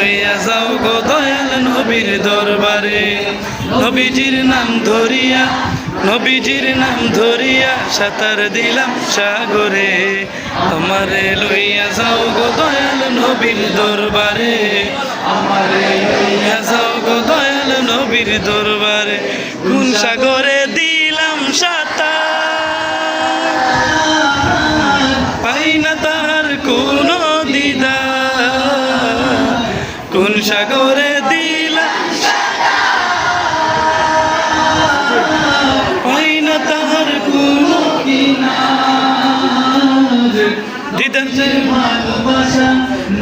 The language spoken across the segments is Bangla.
লইয়া যাও গো দয়াল নবীর দরবারে। নবীজির নাম ধরিয়া, নবীজির নাম ধরিয়া সাঁতার দিলাম সাগরে। আমারে লইয়া যাও গো দয়াল নবীর দরবারে, আমারে লইয়া যাও গো দয়াল নবীর দরবারে। কোন সাগরে দিলাম সাঁতার, পাই না তার কোন দিদার। কোন সাগরে দিলাম পাই না তার কোন দিদার। যে ভালোবাসা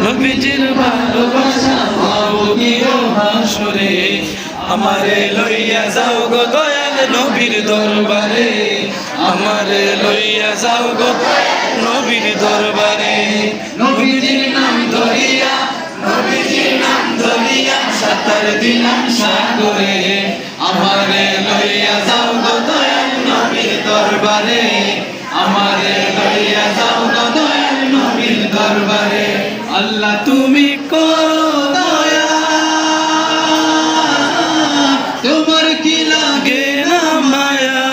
নবীজির ভালোবাসা গিয়েও হাসরে। আমারে লইয়া যাও গো দয়াল নবীর দরবারে, আমারে লইয়া যাও গো নবীর দরবারে। নবীজির নাম ধরিয়া, নবীজির নাম ধরিয়া সাঁতার দিলাম সাগরে। আমারে লইয়া যাও গো দয়াল নবীর দরবারে, আমারে লইয়া যাও গো দয়াল নবীর দরবারে। আল্লাহ তুমি করো দয়া, তোমার কি লাগে না মায়া।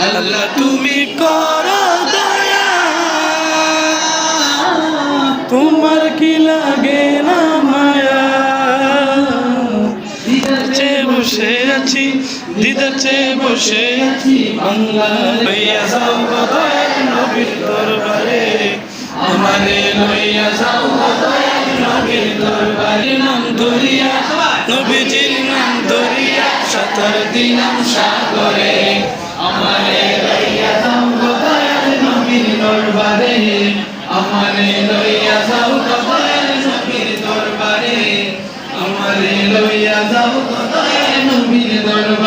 আল্লাহ তুমি করো দয়া, তোমার কি লাগে না মায়া। দিদার চেয়ে বসে আছি, দিদার চেয়ে বসে আছি বাংলা। লইয়া যাও গো দয়াল নবীর দরবারে, আমারে লইয়া যাও গো দয়াল নবীর দরবারে। নাম ধরিয়া, নবীজির নাম ধরিয়া সাঁতার দিলাম সাগরে। আমারে লইয়া যাও গো দয়াল নবীর দরবারে, আমারে লইয়া যাও গো দয়াল নবীর দরবারে, আমারে লইয়া যাও গো দয়াল নবীর দরবারে।